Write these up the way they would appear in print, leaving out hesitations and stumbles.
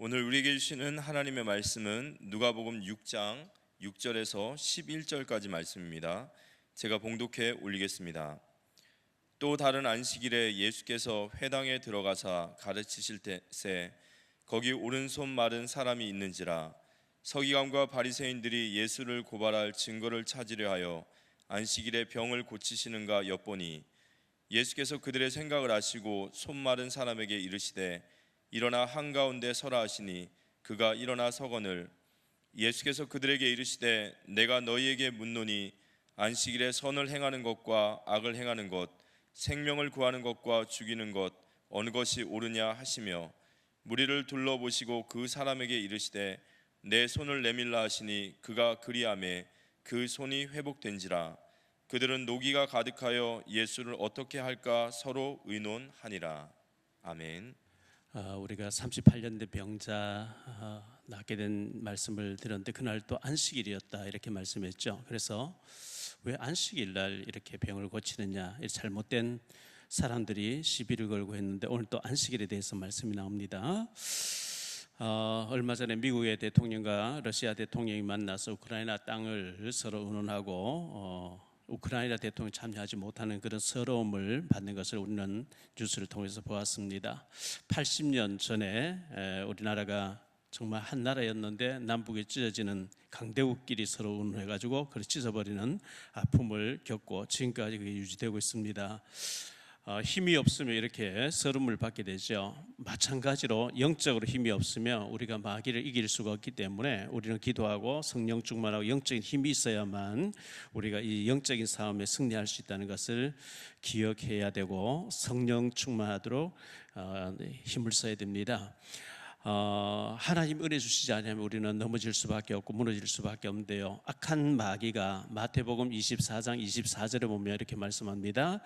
오늘 우리에게 주시는 하나님의 말씀은 누가복음 6장 6절에서 11절까지 말씀입니다. 제가 봉독해 올리겠습니다. 또 다른 안식일에 예수께서 회당에 들어가사 가르치실 때에 거기 오른손 마른 사람이 있는지라. 서기관과 바리새인들이 예수를 고발할 증거를 찾으려 하여 안식일에 병을 고치시는가 엿보니 예수께서 그들의 생각을 아시고 손 마른 사람에게 이르시되 일어나 한가운데 서라 하시니 그가 일어나 서거늘. 예수께서 그들에게 이르시되 내가 너희에게 묻노니 안식일에 선을 행하는 것과 악을 행하는 것, 생명을 구하는 것과 죽이는 것 어느 것이 옳으냐 하시며 무리를 둘러보시고 그 사람에게 이르시되 내 손을 내밀라 하시니 그가 그리하매 그 손이 회복된지라. 그들은 노기가 가득하여 예수를 어떻게 할까 서로 의논하니라. 아멘. 우리가 38년 된 병자 낫게 된 말씀을 들었는데 그날 또 안식일이었다 이렇게 말씀했죠. 그래서 왜 안식일 날 이렇게 병을 고치느냐, 잘못된 사람들이 시비를 걸고 했는데 오늘 또 안식일에 대해서 말씀이 나옵니다. 얼마 전에 미국의 대통령과 러시아 대통령이 만나서 우크라이나 땅을 서로 의논하고 우크라이나 대통령이 참여하지 못하는 그런 서러움을 받는 것을 우리는 뉴스를 통해서 보았습니다. 80년 전에 우리나라가 정말 한 나라였는데 남북에 찢어지는 강대국끼리 서로 의논해가지고 그걸 찢어버리는 아픔을 겪고 지금까지 그게 유지되고 있습니다. 힘이 없으면 이렇게 서름을 받게 되죠. 마찬가지로 영적으로 힘이 없으면 우리가 마귀를 이길 수가 없기 때문에 우리는 기도하고 성령 충만하고 영적인 힘이 있어야만 우리가 이 영적인 싸움에 승리할 수 있다는 것을 기억해야 되고 성령 충만하도록 힘을 써야 됩니다. 하나님 은혜 주시지 않으면 우리는 넘어질 수밖에 없고 무너질 수밖에 없는데요. 악한 마귀가 마태복음 24장 24절에 보면 이렇게 말씀합니다.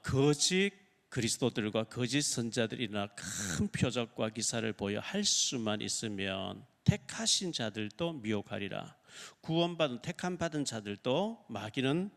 거짓 그리스도들과 거짓 선자들이나 큰 표적과 기사를 보여 할 수만 있으면 택하신 자들도 미혹하리라. 구원받은 택함 받은 자들도 마귀는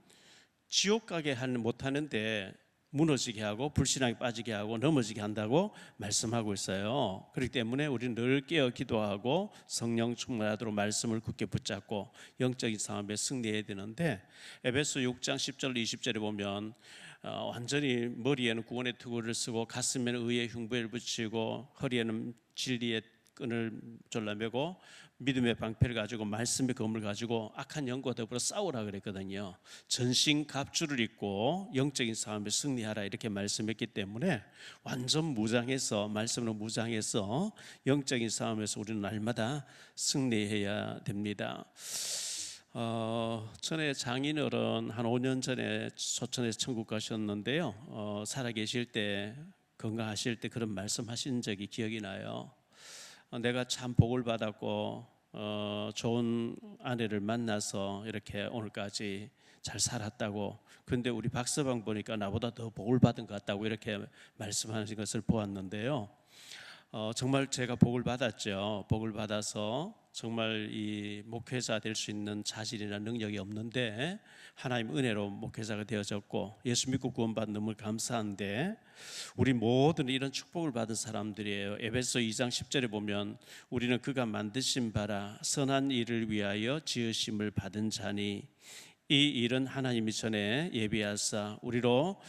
지옥 가게 못하는데 무너지게 하고 불신앙에 빠지게 하고 넘어지게 한다고 말씀하고 있어요. 그렇기 때문에 우리는 늘 깨어 기도하고 성령 충만하도록 말씀을 굳게 붙잡고 영적인 싸움에 승리해야 되는데 에베소 6장 10절 20절에 보면 완전히 머리에는 구원의 투구를 쓰고 가슴에는 의의 흉배를 붙이고 허리에는 진리의 끈을 졸라매고 믿음의 방패를 가지고 말씀의 검을 가지고 악한 영과 더불어 싸우라 그랬거든요. 전신 갑주를 입고 영적인 싸움에 승리하라 이렇게 말씀했기 때문에 완전 무장해서 말씀으로 무장해서 영적인 싸움에서 우리는 날마다 승리해야 됩니다. 전에 장인어른 한 5년 전에 소천에서 천국 가셨는데요. 살아계실 때 건강하실 때 그런 말씀하신 적이 기억이 나요. 내가 참 복을 받았고 좋은 아내를 만나서 이렇게 오늘까지 잘 살았다고. 근데 우리 박서방 보니까 나보다 더 복을 받은 것 같다고 이렇게 말씀하신 것을 보았는데요. 정말 제가 복을 받았죠. 복을 받아서 정말 이 목회자 될 수 있는 자질이나 능력이 없는데 하나님 은혜로 목회자가 되어졌고 예수 믿고 구원받은 너무 감사한데 우리 모든 이런 축복을 받은 사람들이에요. 에베소 2장 10절에 보면 우리는 그가 만드신 바라 선한 일을 위하여 지으심을 받은 자니 이 일은 하나님이 전에 예비하사 우리로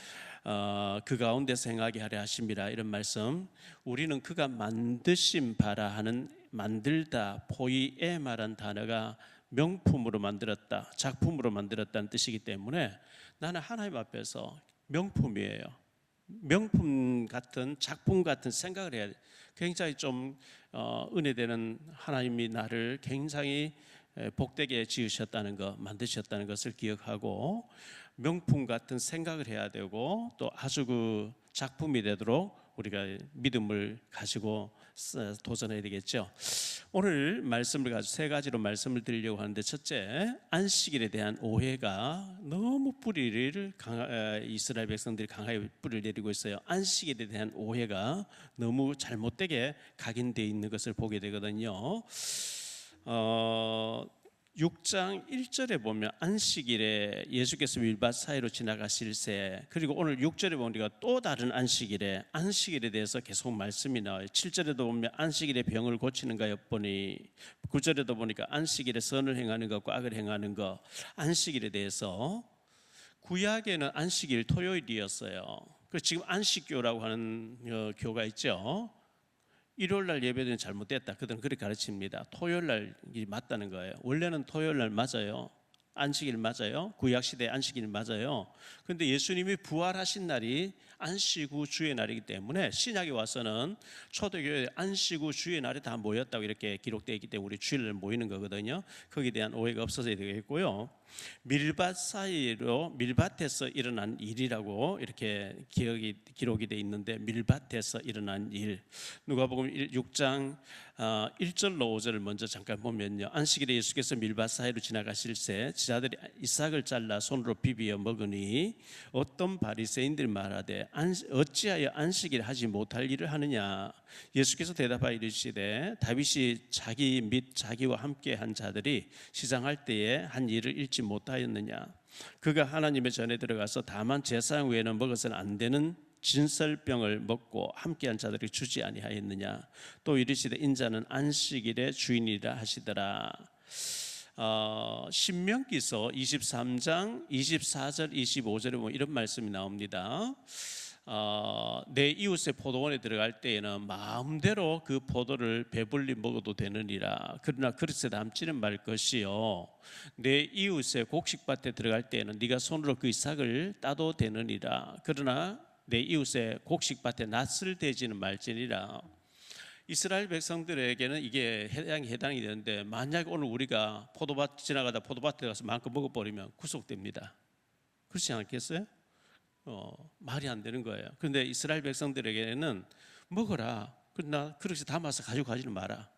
그 가운데서 행하게 하려 하심이라. 이런 말씀, 우리는 그가 만드신 바라 하는 만들다 포이에 말한 단어가 명품으로 만들었다, 작품으로 만들었다는 뜻이기 때문에 나는 하나님 앞에서 명품이에요. 명품 같은 작품 같은 생각을 해야 돼. 굉장히 좀 은혜되는 하나님이 나를 굉장히 복되게 지으셨다는 것, 만드셨다는 것을 기억하고 명품 같은 생각을 해야 되고 또 아주 그 작품이 되도록 우리가 믿음을 가지고 도전해야 되겠죠. 오늘 말씀을 가지고 세 가지로 말씀을 드리려고 하는데, 첫째, 안식일에 대한 오해가 너무 이스라엘 백성들이 강하게 뿌리를 내리고 있어요. 안식일에 대한 오해가 너무 잘못되게 각인되어 있는 것을 보게 되거든요. 6장 1절에 보면 안식일에 예수께서 밀밭 사이로 지나가실새, 그리고 오늘 6절에 보니까 또 다른 안식일에 대해서 계속 말씀이 나와요. 7절에도 보면 안식일에 병을 고치는 가 엿보니, 9절에도 보니까 안식일에 선을 행하는 것과 악을 행하는 것, 안식일에 대해서. 구약에는 안식일 토요일이었어요. 그래서 지금 안식교라고 하는 교가 있죠. 일요일 날 예배드리는 잘못됐다. 그들은 그렇게 가르칩니다. 토요일 날이 맞다는 거예요. 원래는 토요일 날 맞아요. 안식일 맞아요. 구약 시대 안식일 맞아요. 그런데 예수님이 부활하신 날이 안식 후 주의 날이기 때문에 신약에 와서는 초대교회 안식 후 주의 날에 다 모였다고 이렇게 기록되어 있기 때문에 우리 주일날 모이는 거거든요. 거기에 대한 오해가 없어져야 되겠고요. 밀밭 사이로, 밀밭에서 일어난 일이라고 이렇게 기록이 되어 있는데, 밀밭에서 일어난 일, 누가복음 6장 1절로 5절을 먼저 잠깐 보면요. 안식일에 예수께서 밀밭 사이로 지나가실새 제자들이 이삭을 잘라 손으로 비비어 먹으니 어떤 바리새인들이 말하되 어찌하여 안식일에 하지 못할 일을 하느냐. 예수께서 대답하여 이르시되 다윗이 자기 및 자기와 함께 한 자들이 시장할 때에 한 일을 잃지 못하였느냐. 그가 하나님의 전에 들어가서 다만 제사장 외에는 먹어서는 안 되는 진설병을 먹고 함께한 자들이 주지 아니하였느냐. 또 이르시되 인자는 안식일의 주인이라 하시더라. 신명기서 23장 24절 25절에 보면 이런 말씀이 나옵니다. 내 이웃의 포도원에 들어갈 때에는 마음대로 그 포도를 배불리 먹어도 되느니라. 그러나 그릇에 담지는 말 것이요, 내 이웃의 곡식밭에 들어갈 때에는 네가 손으로 그 이삭을 따도 되느니라. 그러나 내 이웃의 곡식밭에 낫을 대지는 말지니라. 이스라엘 백성들에게는 이게 해당이 되는데, 만약 오늘 우리가 포도밭 지나가다 포도밭에 가서 마음껏 먹어버리면 구속됩니다. 그렇지 않겠어요? 말이 안 되는 거예요. 그런데 이스라엘 백성들에게는 먹어라, 그러나 그릇에 담아서 가지고 가지는 마라.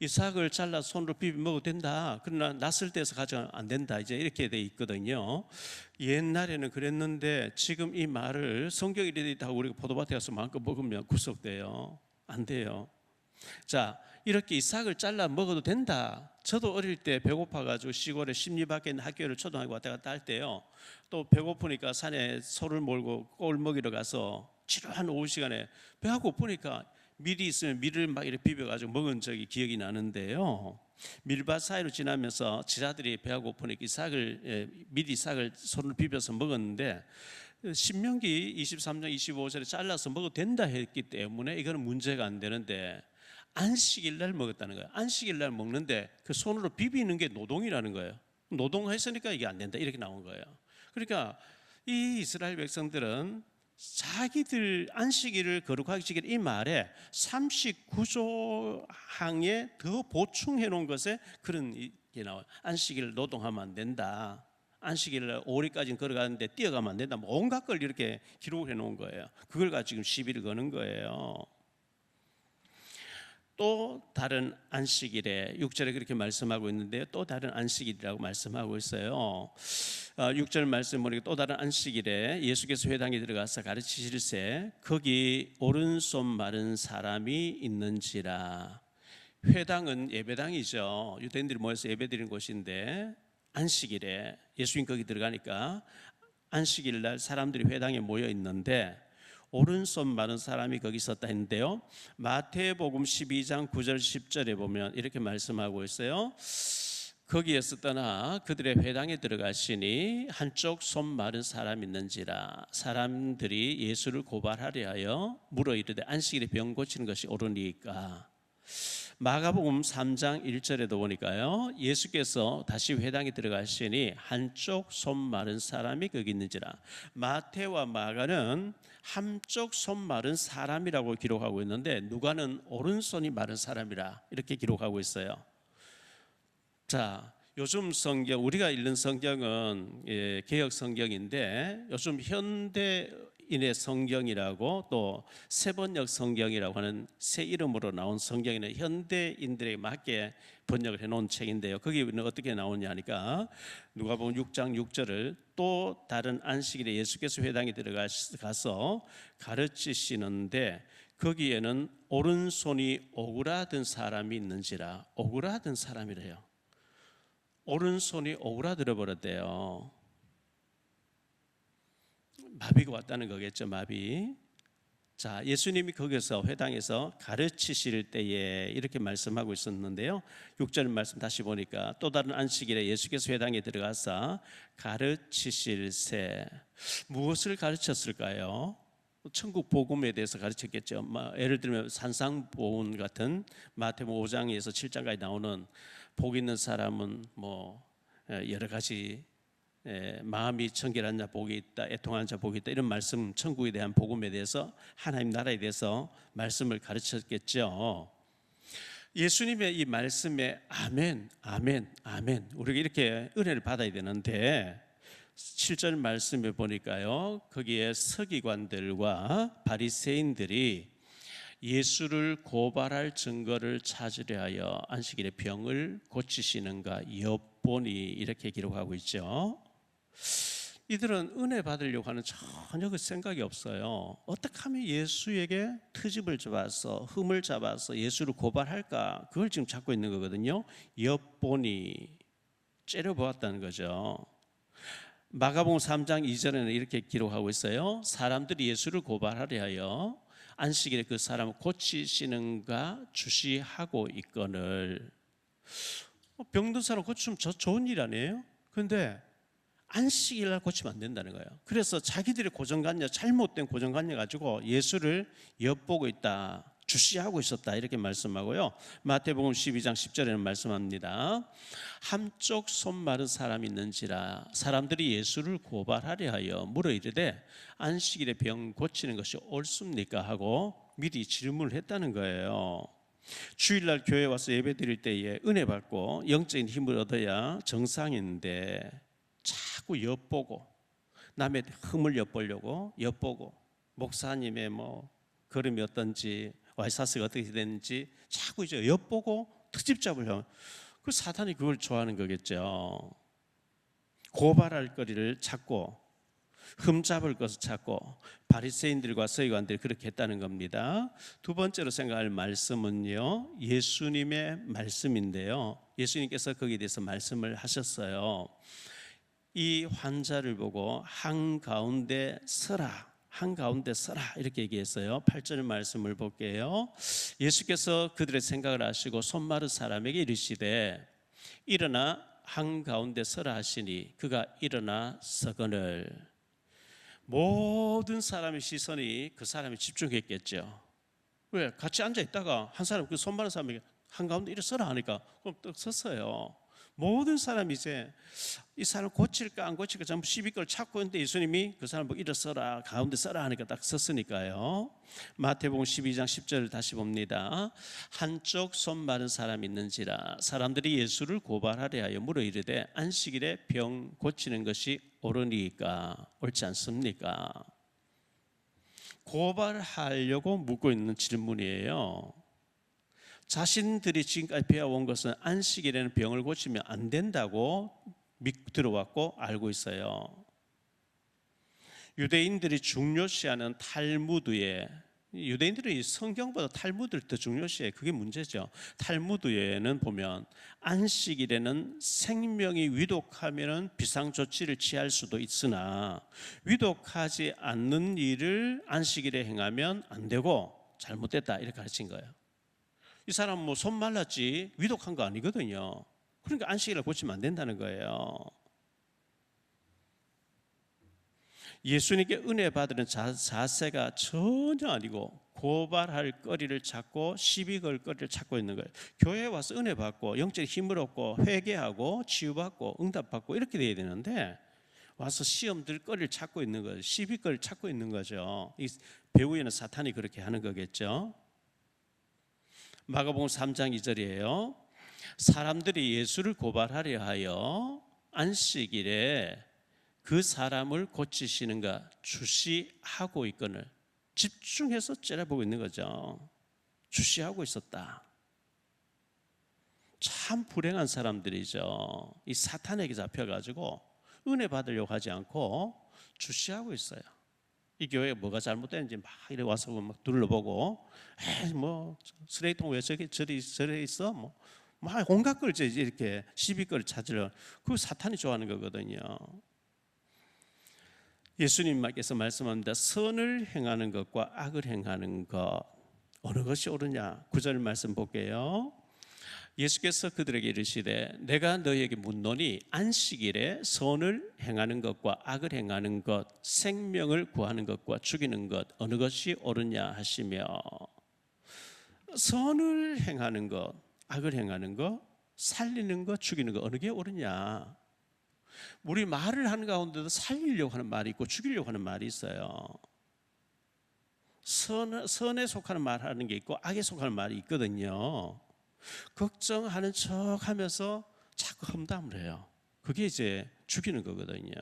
이삭을 잘라 손으로 비비 먹어도 된다, 그러나 낯을 떼서 가져가면 안 된다, 이제 이렇게 돼 있거든요. 옛날에는 그랬는데 지금 이 말을 성경이 이래 있다고 우리가 포도밭에 가서 마음껏 먹으면 구속돼요. 안 돼요. 자, 이렇게 이삭을 잘라 먹어도 된다. 저도 어릴 때 배고파가지고 시골에 십리 밖에 있는 학교를 초등학교 왔다 갔다 할 때요, 또 배고프니까 산에 소를 몰고 꼴 먹이러 가서 지루한 오후 시간에 배가 고프니까 밀이 있으면 밀을 막 이렇게 비벼가지고 먹은 적이 기억이 나는데요. 밀밭 사이로 지나면서 제자들이 배가 고프니까 밀 이삭을 손으로 비벼서 먹었는데, 신명기 23장 25절에 잘라서 먹어도 된다 했기 때문에 이거는 문제가 안 되는데, 안식일 날 먹었다는 거예요. 안식일 날 먹는데 그 손으로 비비는 게 노동이라는 거예요. 노동했으니까 이게 안 된다, 이렇게 나온 거예요. 그러니까 이 이스라엘 백성들은 자기들 안식일을 거룩하게 지키는 이 말에 39조 항에 더 보충해 놓은 것에 그런 게 나와요. 안식일 노동하면 안 된다, 안식일 오리까지는 걸어가는데 뛰어가면 안 된다, 뭐 온갖 걸 이렇게 기록을 해 놓은 거예요. 그걸 가지고 지금 시비를 거는 거예요. 또 다른 안식일에 6절에 그렇게 말씀하고 있는데요, 또 다른 안식일이라고 말씀하고 있어요. 6절 말씀 보니까 또 다른 안식일에 예수께서 회당에 들어가서 가르치실새 거기 오른손 마른 사람이 있는지라. 회당은 예배당이죠. 유대인들이 모여서 예배드리는 곳인데, 안식일에 예수님 거기 들어가니까 안식일 날 사람들이 회당에 모여 있는데 오른손 마른 사람이 거기 있었다 했는데요, 마태복음 12장 9절 10절에 보면 이렇게 말씀하고 있어요. 거기에서 떠나 그들의 회당에 들어가시니 한쪽 손 마른 사람이 있는지라. 사람들이 예수를 고발하려 하여 물어 이르되 안식일에 병 고치는 것이 옳으니까. 마가복음 3장 1절에도 보니까요, 예수께서 다시 회당에 들어가시니 한쪽 손 마른 사람이 거기 있는지라. 마태와 마가는 한쪽 손 마른 사람이라고 기록하고 있는데, 누가는 오른손이 마른 사람이라 이렇게 기록하고 있어요. 자, 요즘 성경, 우리가 읽는 성경은 개혁 성경인데, 요즘 현대인의 성경이라고 또 세번역 성경이라고 하는 새 이름으로 나온 성경에는 현대인들에게 맞게 번역을 해놓은 책인데요, 거기는 어떻게 나오냐 하니까 누가복음 6장 6절을 또 다른 안식일에 예수께서 회당에 들어가서 가르치시는데 거기에는 오른손이 오그라든 사람이 있는지라. 오그라든 사람이래요. 오른손이 오그라들어 버렸대요. 마비가 왔다는 거겠죠, 마비. 자, 예수님이 거기서 회당에서 가르치실 때에 이렇게 말씀하고 있었는데요. 6절 말씀 다시 보니까 또 다른 안식일에 예수께서 회당에 들어가사 가르치실새. 무엇을 가르쳤을까요? 천국 복음에 대해서 가르쳤겠죠. 예를 들면 산상보훈 같은 마태복음 5장에서 7장까지 나오는 복 있는 사람은 여러 가지 마음이 청결한 자 복이 있다, 애통하는 자 복이 있다, 이런 말씀, 천국에 대한 복음에 대해서, 하나님 나라에 대해서 말씀을 가르쳤겠죠. 예수님의 이 말씀에 아멘, 아멘, 아멘, 우리가 이렇게 은혜를 받아야 되는데 7절 말씀에 보니까요, 거기에 서기관들과 바리새인들이 예수를 고발할 증거를 찾으려 하여 안식일에 병을 고치시는가 엿보니, 이렇게 기록하고 있죠. 이들은 은혜 받으려고 하는 전혀 그 생각이 없어요. 어떻게 하면 예수에게 트집을 잡아서, 흠을 잡아서 예수를 고발할까, 그걸 지금 찾고 있는 거거든요. 엿보니, 째려보았다는 거죠. 마가복음 3장 2절에는 이렇게 기록하고 있어요. 사람들이 예수를 고발하려 하여 안식일에 그 사람을 고치시는가 주시하고 있거늘. 병든 사람 고치면 저 좋은 일 아니에요? 그런데 안식일 날 고치면 안 된다는 거예요. 그래서 자기들의 고정관념, 잘못된 고정관념 가지고 예수를 엿보고 있다, 주시하고 있었다, 이렇게 말씀하고요. 마태복음 12장 10절에는 말씀합니다. 한쪽 손 마른 사람이 있는지라 사람들이 예수를 고발하려 하여 물어 이르되 안식일에 병 고치는 것이 옳습니까 하고 미리 질문을 했다는 거예요. 주일날 교회 와서 예배 드릴 때에 은혜 받고 영적인 힘을 얻어야 정상인데 자꾸 엿보고, 남의 흠을 엿보려고 엿보고, 목사님의 걸음이 어떤지, 와이사스가 어떻게 되는지 자꾸 이제 엿보고 트집 잡으려고, 그 사탄이 그걸 좋아하는 거겠죠. 고발할 거리를 찾고 흠 잡을 것을 찾고, 바리새인들과 서기관들이 그렇게 했다는 겁니다. 두 번째로 생각할 말씀은요, 예수님의 말씀인데요. 예수님께서 거기에 대해서 말씀을 하셨어요. 이 환자를 보고 한가운데 서라, 한가운데 서라, 이렇게 얘기했어요. 8절 말씀을 볼게요. 예수께서 그들의 생각을 아시고 손 마른 사람에게 이르시되 일어나 한가운데 서라 하시니 그가 일어나 서거늘. 모든 사람의 시선이 그 사람에 집중했겠죠. 왜? 같이 앉아 있다가 한 사람, 그 손 마른 사람에게 한가운데 일어서라 하니까 그럼 떡 섰어요. 모든 사람이 이제 이 사람 고칠까 안 고칠까 전부 시비걸 찾고 있는데 예수님이 그 사람 보고 일어서라, 가운데 서라 하니까 딱 섰으니까요. 마태복음 12장 10절을 다시 봅니다. 한쪽 손 마른 사람 있는지라 사람들이 예수를 고발하려 하여 물어 이르되 안식일에 병 고치는 것이 옳으니까, 옳지 않습니까? 고발하려고 묻고 있는 질문이에요. 자신들이 지금까지 배워온 것은 안식일에는 병을 고치면 안 된다고 들어왔고 알고 있어요. 유대인들이 중요시하는 탈무드에, 유대인들이 성경보다 탈무드를 더 중요시해. 그게 문제죠. 탈무드에는 보면 안식일에는 생명이 위독하면 비상조치를 취할 수도 있으나 위독하지 않는 일을 안식일에 행하면 안 되고 잘못됐다, 이렇게 가르친 거예요. 이 사람 손 말랐지 위독한 거 아니거든요. 그러니까 안식일을 고치면 안 된다는 거예요. 예수님께 은혜 받으는 자세가 전혀 아니고 고발할 거리를 찾고 시비 걸 거리를 찾고 있는 거예요. 교회에 와서 은혜 받고 영적인 힘을 얻고 회개하고 치유받고 응답받고 이렇게 돼야 되는데 와서 시험 들 거리를 찾고 있는 거예요. 시비 거리를 찾고 있는 거죠. 이 배후에는 사탄이 그렇게 하는 거겠죠. 마가복음 3장 2절이에요. 사람들이 예수를 고발하려 하여 안식일에 그 사람을 고치시는가 주시하고 있거늘. 집중해서 째려보고 있는 거죠. 주시하고 있었다. 참 불행한 사람들이죠. 이 사탄에게 잡혀가지고 은혜 받으려고 하지 않고 주시하고 있어요. 이 교회에 뭐가 잘못되는지 막 이래 와서 막 둘러보고, 쓰레기통 왜 저리 있어? 막 온갖 걸 이렇게 시비걸 찾으려, 그 사탄이 좋아하는 거거든요. 예수님께서 말씀합니다. 선을 행하는 것과 악을 행하는 것 어느 것이 옳으냐? 9절 말씀 볼게요. 예수께서 그들에게 이르시되 내가 너희에게 묻노니 안식일에 선을 행하는 것과 악을 행하는 것, 생명을 구하는 것과 죽이는 것 어느 것이 옳으냐 하시며, 선을 행하는 것, 악을 행하는 것, 살리는 것, 죽이는 것 어느 게 옳으냐? 우리 말을 하는 가운데도 살리려고 하는 말이 있고 죽이려고 하는 말이 있어요. 선에 속하는 말 하는 게 있고 악에 속하는 말이 있거든요. 걱정하는 척 하면서 자꾸 험담을 해요. 그게 이제 죽이는 거거든요.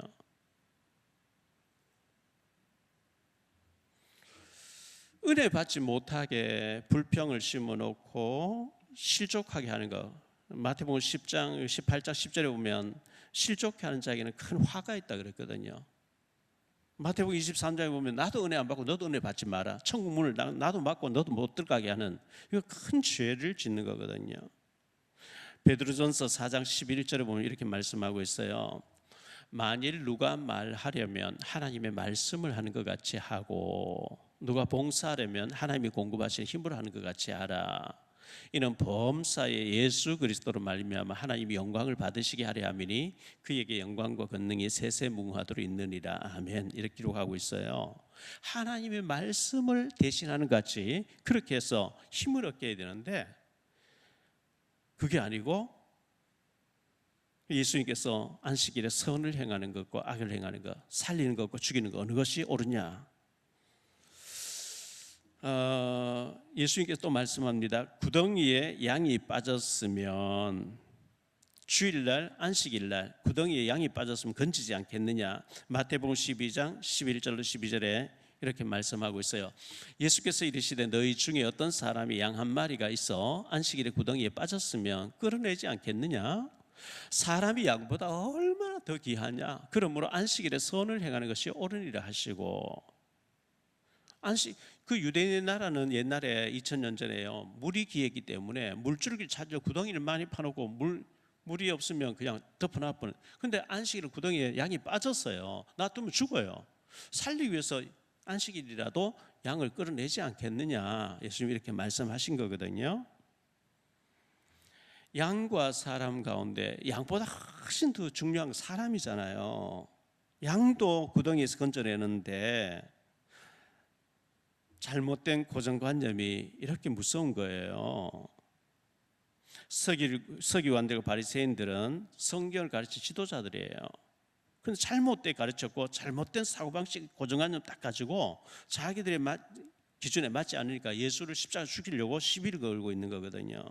은혜 받지 못하게 불평을 심어놓고 실족하게 하는 거, 마태복음 10장, 18장 10절에 보면 실족해 하는 자에게는 큰 화가 있다 그랬거든요. 마태복음 23장에 보면 나도 은혜 안 받고 너도 은혜 받지 마라, 천국 문을 나도 막고 너도 못 들어가게 하는, 이거 큰 죄를 짓는 거거든요. 베드로전서 4장 11절에 보면 이렇게 말씀하고 있어요. 만일 누가 말하려면 하나님의 말씀을 하는 것 같이 하고, 누가 봉사하려면 하나님이 공급하시는 힘으로 하는 것 같이 하라. 이는 범사에 예수 그리스도로 말미암아 하나님이 영광을 받으시게 하려 함이니 그에게 영광과 권능이 세세무궁하도록 있느니라. 아멘. 이렇게 기록하고 있어요. 하나님의 말씀을 대신하는 것 같이 그렇게 해서 힘을 얻게 해야 되는데, 그게 아니고 예수님께서 안식일에 선을 행하는 것과 악을 행하는 것, 살리는 것과 죽이는 것 어느 것이 옳으냐? 예수님께서 또 말씀합니다. 구덩이에 양이 빠졌으면, 주일날 안식일날 구덩이에 양이 빠졌으면 건지지 않겠느냐? 마태복음 12장 11절로 12절에 이렇게 말씀하고 있어요. 예수께서 이르시되 너희 중에 어떤 사람이 양 한 마리가 있어 안식일에 구덩이에 빠졌으면 끌어내지 않겠느냐? 사람이 양보다 얼마나 더 귀하냐? 그러므로 안식일에 선을 행하는 것이 옳으니라 하시고, 그 유대인의 나라는 옛날에 2000년 전에요, 물이 귀했기 때문에 물줄기를 찾으려 구덩이를 많이 파놓고 물이 없으면 그냥 덮어놔버려. 근데 안식일 구덩이에 양이 빠졌어요. 놔두면 죽어요. 살리기 위해서 안식일이라도 양을 끌어내지 않겠느냐, 예수님이 이렇게 말씀하신 거거든요. 양과 사람 가운데 양보다 훨씬 더 중요한 건 사람이잖아요. 양도 구덩이에서 건져내는데 잘못된 고정관념이 이렇게 무서운 거예요. 서기관들과 바리새인들은 성경을 가르친 지도자들이에요. 그런데 잘못되게 가르쳤고 잘못된 사고방식 고정관념 딱 가지고 자기들의 기준에 맞지 않으니까 예수를 십자가 죽이려고 시비를 걸고 있는 거거든요.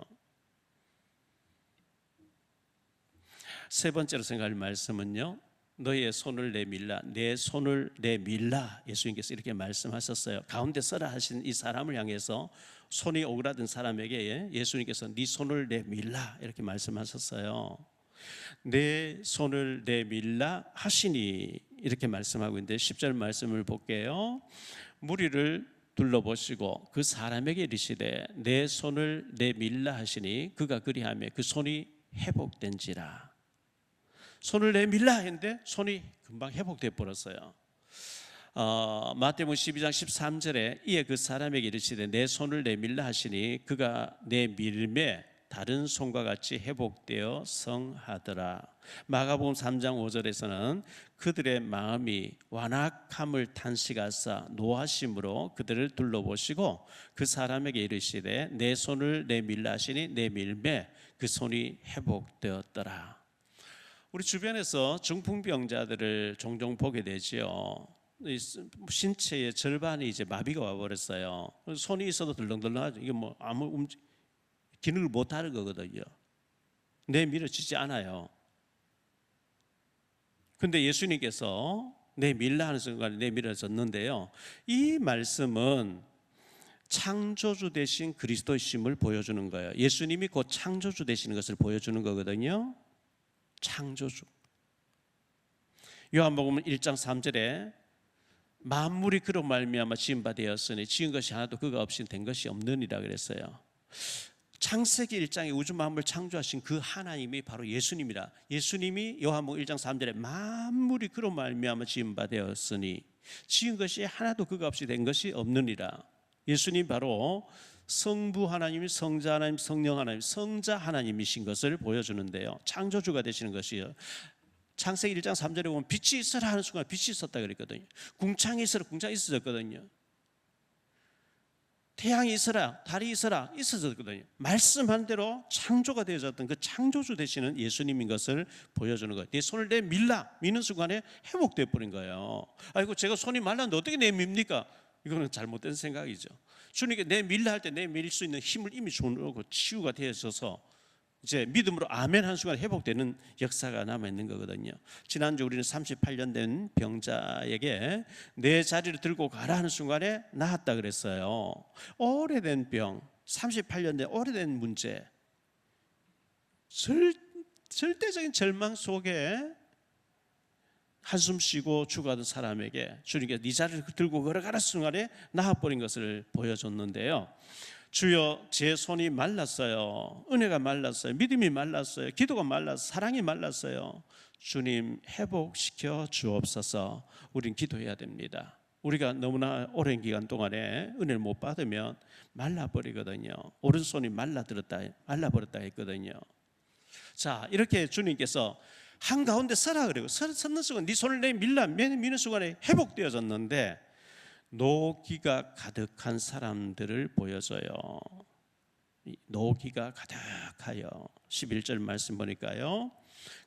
세 번째로 생각할 말씀은요, 너의 손을 내밀라, 내 손을 내밀라. 예수님께서 이렇게 말씀하셨어요. 가운데 서라 하신 이 사람을 향해서, 손이 오그라든 사람에게 예수님께서 네 손을 내밀라 이렇게 말씀하셨어요. 내 손을 내밀라 하시니 이렇게 말씀하고 있는데 10절 말씀을 볼게요. 무리를 둘러보시고 그 사람에게 이르시되 내 손을 내밀라 하시니 그가 그리하며 그 손이 회복된지라. 손을 내밀라 했는데 손이 금방 회복돼 버렸어요. 마태복음 12장 13절에 이에 그 사람에게 이르시되 내 손을 내밀라 하시니 그가 내밀매 다른 손과 같이 회복되어 성하더라. 마가복음 3장 5절에서는 그들의 마음이 완악함을 탄식하사 노하심으로 그들을 둘러보시고 그 사람에게 이르시되 내 손을 내밀라 하시니 내밀매 그 손이 회복되었더라. 우리 주변에서 중풍병자들을 종종 보게 되지요. 신체의 절반이 이제 마비가 와버렸어요. 손이 있어도 덜렁덜렁하죠. 이게 뭐 아무 기능을 못 하는 거거든요. 내밀어지지 않아요. 근데 예수님께서 내밀라 하는 순간에 내밀어졌는데요. 이 말씀은 창조주 되신 그리스도이심을 보여주는 거예요. 예수님이 곧 창조주 되시는 것을 보여주는 거거든요. 창조주. 요한복음 1장 3절에 만물이 그로 말미암아 지은 바 되었으니 지은 것이 하나도 그가 없이 된 것이 없느니라 그랬어요. 창세기 1장에 우주 만물을 창조하신 그 하나님이 바로 예수님이라. 예수님이 요한복음 1장 3절에 만물이 그로 말미암아 지은 바 되었으니 지은 것이 하나도 그가 없이 된 것이 없느니라. 예수님 바로 성부 하나님, 성자 하나님, 성령 하나님, 성자 하나님이신 것을 보여주는데요. 창조주가 되시는 것이요. 창세기 1장 3절에 보면 빛이 있어라 하는 순간 빛이 있었다 그랬거든요. 궁창이 있어라, 궁창이 있어졌거든요. 태양이 있어라, 달이 있어라, 있어졌거든요. 말씀한 대로 창조가 되어졌던 그 창조주 되시는 예수님인 것을 보여주는 거예요. 내 손을 내밀라, 미는 순간에 회복되어 버린 거예요. 아이고 제가 손이 말랐는데 어떻게 내밉니까? 이거는 잘못된 생각이죠. 주님께 내밀라 할 때 내밀 수 있는 힘을 이미 주고 치유가 되어져서 이제 믿음으로 아멘 한 순간 회복되는 역사가 남아있는 거거든요. 지난주 우리는 38년 된 병자에게 내 자리를 들고 가라 하는 순간에 나았다 그랬어요. 오래된 병, 38년 된 오래된 문제, 절대적인 절망 속에 한숨 쉬고 죽어가던 사람에게 주님께 네 자리를 들고 걸어가라 순간에 나아버린 것을 보여줬는데요. 주여 제 손이 말랐어요. 은혜가 말랐어요. 믿음이 말랐어요. 기도가 말랐어요. 사랑이 말랐어요. 주님 회복시켜 주옵소서. 우린 기도해야 됩니다. 우리가 너무나 오랜 기간 동안에 은혜를 못 받으면 말라버리거든요. 오른손이 말라버렸다 했거든요. 자, 이렇게 주님께서 한가운데 서라 그래요. 섰는 순간 네 손을 내밀라 미는 순간에 회복되어졌는데 노기가 가득한 사람들을 보여줘요. 노기가 가득하여 11절 말씀 보니까요,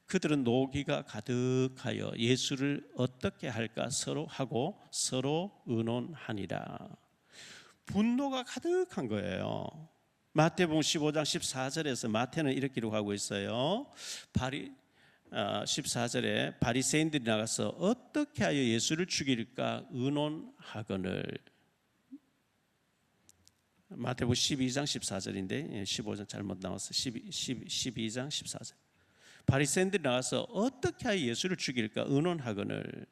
그들은 노기가 가득하여 예수를 어떻게 할까 서로 하고 서로 의논하니라. 분노가 가득한 거예요. 마태복음 15장 14절에서 마태는 이렇게 기록하고 있어요. 14절에 바리새인들이 나가서 어떻게 하여 예수를 죽일까 의논하거늘. 마태복음 12장 14절인데 15장 잘못 나왔어. 12장 14절. 바리새인들이 나가서 어떻게 하여 예수를 죽일까 의논하거늘.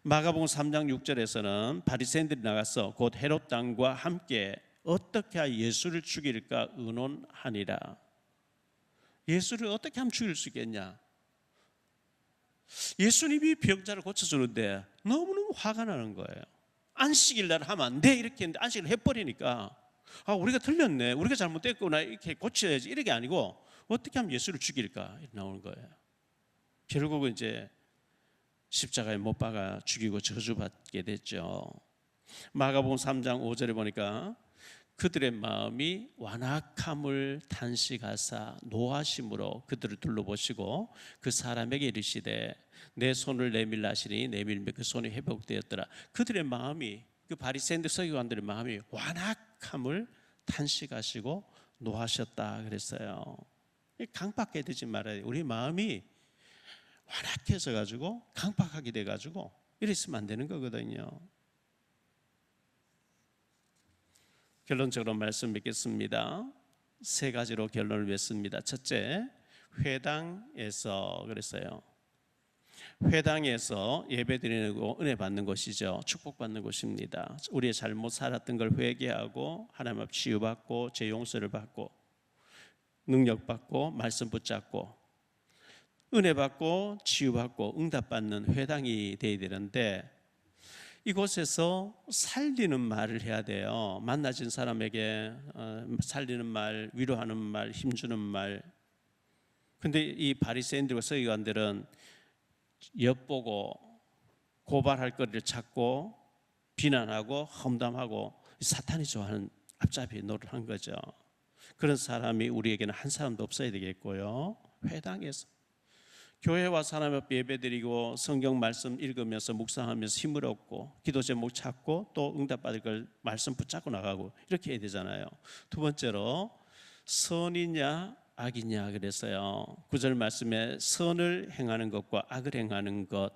마가복음 3장 6절에서는 바리새인들이 나가서 곧 헤롯 왕과 함께 어떻게 하여 예수를 죽일까 의논하니라. 예수를 어떻게 하면 죽일 수 있겠냐? 예수님이 병자를 고쳐주는데 너무너무 화가 나는 거예요. 안식일 날 하면 안 돼 이렇게 했는데 안식일을 해버리니까 우리가 틀렸네, 우리가 잘못됐구나 이렇게 고쳐야지, 이렇게 아니고 어떻게 하면 예수를 죽일까 이렇게 나오는 거예요. 결국은 이제 십자가에 못 박아 죽이고 저주받게 됐죠. 마가복음 3장 5절에 보니까 그들의 마음이 완악함을 탄식하사 노하심으로 그들을 둘러보시고 그 사람에게 이르시되 내 손을 내밀라 하시니 내밀며 그 손이 회복되었더라. 그들의 마음이, 그 바리새인들 서기관들의 마음이 완악함을 탄식하시고 노하셨다 그랬어요. 강박해 되지 말아야 돼요. 우리 마음이 완악해져 가지고 강박하게 돼 가지고 이랬으면 안 되는 거거든요. 결론적으로 말씀 맺겠습니다. 세 가지로 결론을 맺습니다. 첫째, 회당에서 그랬어요. 회당에서 예배드리고 은혜 받는 곳이죠. 축복받는 곳입니다. 우리의 잘못 살았던 걸 회개하고 하나님 앞 치유받고 죄 용서를 받고 능력 받고 말씀 붙잡고 은혜 받고 치유받고 응답받는 회당이 되어야 되는데, 이곳에서 살리는 말을 해야 돼요. 만나진 사람에게 살리는 말, 위로하는 말, 힘주는 말. 근데 이 바리새인들과 서기관들은 엿보고 고발할 거리를 찾고 비난하고 험담하고 사탄이 좋아하는 앞잡이 노릇을 한 거죠. 그런 사람이 우리에게는 한 사람도 없어야 되겠고요. 회당에서 교회와 사람 앞에 예배드리고 성경 말씀 읽으면서 묵상하면서 힘을 얻고 기도 제목 찾고 또 응답받을 걸 말씀 붙잡고 나가고 이렇게 해야 되잖아요. 두 번째로 선이냐 악이냐 그랬어요. 9절 말씀에 선을 행하는 것과 악을 행하는 것,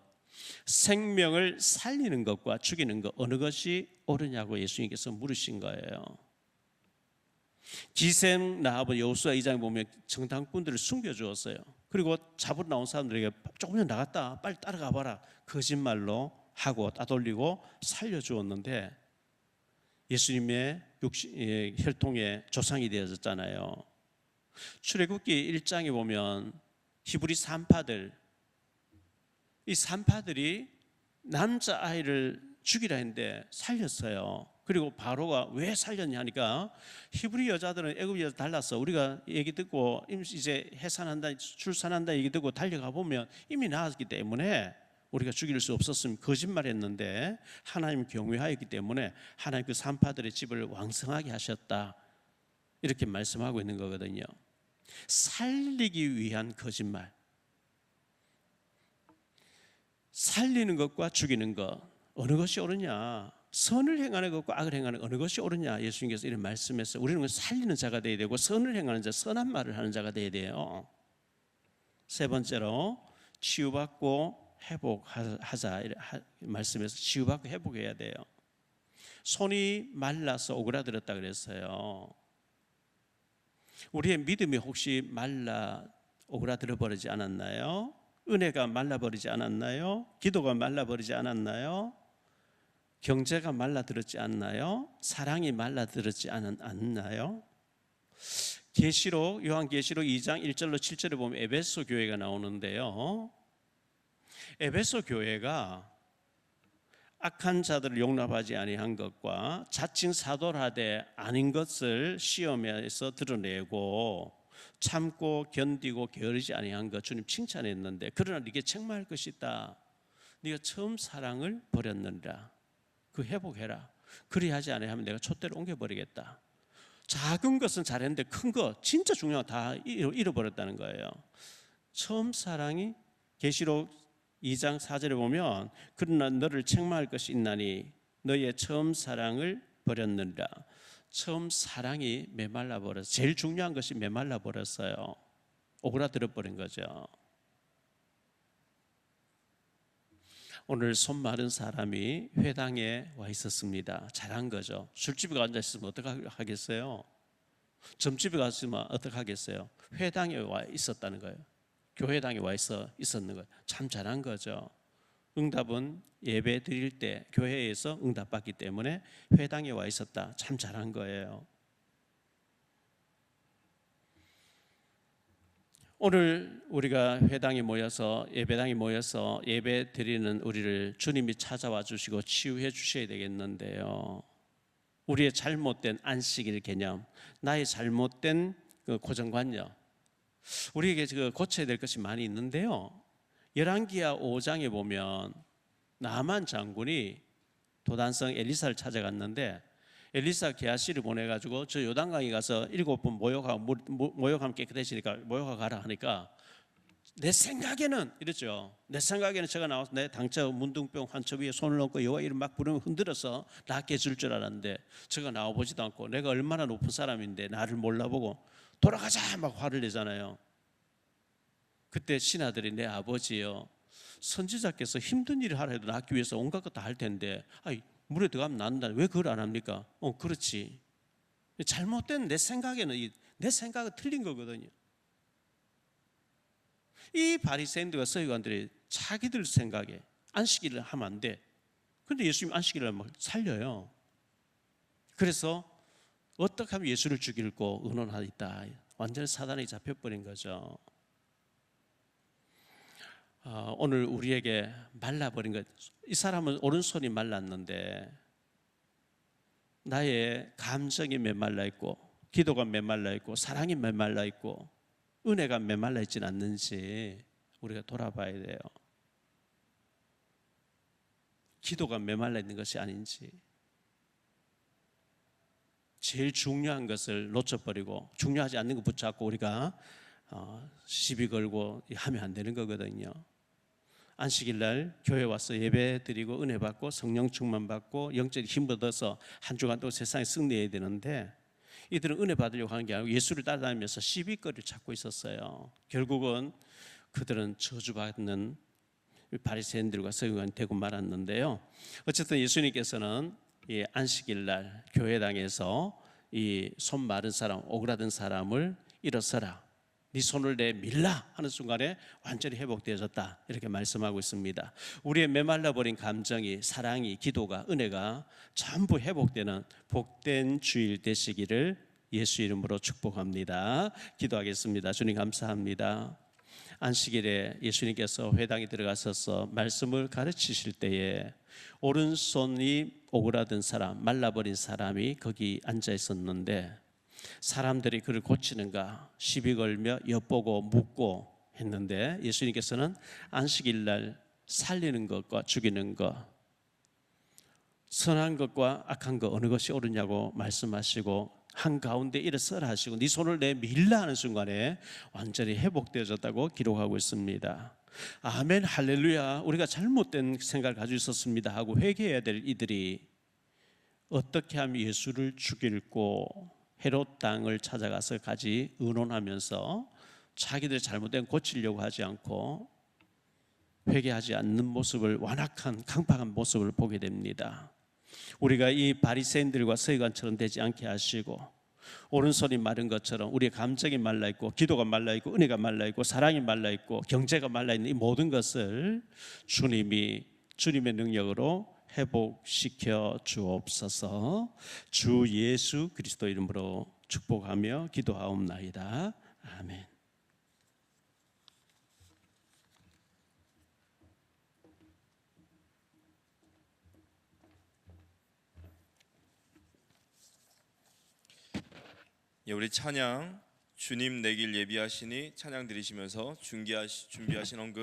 생명을 살리는 것과 죽이는 것, 어느 것이 옳으냐고 예수님께서 물으신 거예요. 기생 라합은 여호수아 2장에 보면 정탐꾼들을 숨겨주었어요. 그리고 잡으러 나온 사람들에게 조금 전 나갔다 빨리 따라가 봐라 거짓말로 하고 따돌리고 살려주었는데 예수님의 혈통의 조상이 되어졌잖아요. 출애굽기 1장에 보면 히브리 산파들, 이 산파들이 남자아이를 죽이라 했는데 살렸어요. 그리고 바로가 왜 살렸냐 하니까 히브리 여자들은 애굽 여자 달라서 우리가 얘기 듣고 이제 해산한다 출산한다 얘기 듣고 달려가 보면 이미 나았기 때문에 우리가 죽일 수 없었으면 거짓말했는데 하나님 경외하였기 때문에 하나님 그 산파들의 집을 왕성하게 하셨다, 이렇게 말씀하고 있는 거거든요. 살리기 위한 거짓말, 살리는 것과 죽이는 것 어느 것이 옳으냐, 선을 행하는 것과 악을 행하는 어느 것이 옳으냐, 예수님께서 이런 말씀했어요. 우리는 살리는 자가 되어야 되고 선을 행하는 자, 선한 말을 하는 자가 되어야 돼요. 세 번째로 치유받고 회복하자 말씀에서 치유받고 회복해야 돼요. 손이 말라서 오그라들었다 그랬어요. 우리의 믿음이 혹시 말라 오그라들어 버리지 않았나요? 은혜가 말라버리지 않았나요? 기도가 말라버리지 않았나요? 경제가 말라들었지 않나요? 사랑이 말라들었지 않나요? 계시록, 요한계시록 2장 1절로 7절에 보면 에베소 교회가 나오는데요, 에베소 교회가 악한 자들을 용납하지 아니한 것과 자칭 사도라되 아닌 것을 시험에서 드러내고 참고 견디고 게으르지 아니한 것 주님 칭찬했는데, 그러나 네게 책망할 것이 있다. 네가 처음 사랑을 버렸느니라. 그 회복해라. 그리하지 아니하면 내가 촛대를 옮겨버리겠다. 작은 것은 잘했는데 큰 거 진짜 중요한 거 다 잃어버렸다는 거예요. 처음 사랑이 계시록 2장 4절에 보면 그러나 너를 책망할 것이 있나니 너의 처음 사랑을 버렸느니라. 처음 사랑이 메말라 버렸어요. 제일 중요한 것이 메말라 버렸어요. 오그라들어 버린 거죠. 오늘 손 마른 사람이 회당에 와 있었습니다. 잘한 거죠. 술집에 앉아 있으면 어떡하겠어요? 점집에 갔으면 어떡하겠어요? 회당에 와 있었다는 거예요. 교회당에 와 있었는 거예요. 참 잘한 거죠. 응답은 예배 드릴 때 교회에서 응답받기 때문에 회당에 와 있었다. 참 잘한 거예요. 오늘 우리가 회당에 모여서 예배당에 모여서 예배 드리는 우리를 주님이 찾아와 주시고 치유해 주셔야 되겠는데요, 우리의 잘못된 안식일 개념, 나의 잘못된 그 고정관념, 우리에게 고쳐야 될 것이 많이 있는데요, 열왕기하 5장에 보면 나만 장군이 도단성 엘리사를 찾아갔는데 엘리사 게하시를 보내가지고 저 요단강에 가서 7번 모욕하면 깨끗해지니까 모욕하고 가라 하니까 내 생각에는 이랬죠. 내 생각에는 제가 나와서 내 당처 문둥병 환처 위에 손을 얹고 여호와 이름 막 부르면 흔들어서 낫게 해줄 줄 알았는데 제가 나와보지도 않고 내가 얼마나 높은 사람인데 나를 몰라보고 돌아가자 막 화를 내잖아요. 그때 신하들이 내 아버지요, 선지자께서 힘든 일을 하라 해도 낫기 위해서 온갖 것 다 할 텐데 물에 들어가면 낫는다. 왜 그걸 안 합니까? 그렇지. 잘못된 내 생각에는 내 생각은 틀린 거거든요. 이 바리새인들과 서기관들이 자기들 생각에 안식일을 하면 안 돼. 그런데 예수님 안식일을 살려요. 그래서 어떻게 하면 예수를 죽이고 의논하겠다. 완전히 사단에 잡혀버린 거죠. 오늘 우리에게 말라버린 것, 이 사람은 오른손이 말랐는데 나의 감정이 메말라 있고 기도가 메말라 있고 사랑이 메말라 있고 은혜가 메말라 있지는 않는지 우리가 돌아봐야 돼요. 기도가 메말라 있는 것이 아닌지, 제일 중요한 것을 놓쳐버리고 중요하지 않는 것 붙잡고 우리가 시비 걸고 하면 안 되는 거거든요. 안식일 날 교회 와서 예배 드리고 은혜 받고 성령 충만 받고 영적인 힘 얻어서 한 주간 또 세상에 승리해야 되는데 이들은 은혜 받으려고 하는 게 아니고 예수를 따라다니면서 시비거리를 찾고 있었어요. 결국은 그들은 저주받는 바리새인들과 서기관이 되고 말았는데요. 어쨌든 예수님께서는 이 안식일 날 교회당에서 이 손 마른 사람, 오그라든 사람을 일어서라, 네 손을 내밀라 하는 순간에 완전히 회복되어졌다 이렇게 말씀하고 있습니다. 우리의 메말라버린 감정이, 사랑이, 기도가, 은혜가 전부 회복되는 복된 주일 되시기를 예수 이름으로 축복합니다. 기도하겠습니다. 주님 감사합니다. 안식일에 예수님께서 회당에 들어가셔서 말씀을 가르치실 때에 오른손이 오그라든 사람, 말라버린 사람이 거기 앉아 있었는데 사람들이 그를 고치는가 시비 걸며 엿보고 묻고 했는데 예수님께서는 안식일 날 살리는 것과 죽이는 것, 선한 것과 악한 것 어느 것이 옳으냐고 말씀하시고 한가운데 일어서라 하시고 네 손을 내밀라 하는 순간에 완전히 회복되어졌다고 기록하고 있습니다. 아멘 할렐루야. 우리가 잘못된 생각을 가지고 있었습니다 하고 회개해야 될 이들이 어떻게 하면 예수를 죽일고 헤롯 땅을 찾아가서 같이 의논하면서 자기들 잘못된 고치려고 하지 않고 회개하지 않는 모습을, 완악한 강팍한 모습을 보게 됩니다. 우리가 이 바리새인들과 서기관처럼 되지 않게 하시고 오른손이 마른 것처럼 우리의 감정이 말라있고 기도가 말라있고 은혜가 말라있고 사랑이 말라있고 경제가 말라있는 이 모든 것을 주님이 주님의 능력으로 회복시켜 주옵소서. 주 예수 그리스도 이름으로 축복하며 기도하옵나이다. 아멘. 예, 우리 찬양 주님 내길 예비하시니 찬양 드리시면서 준비하신 헌금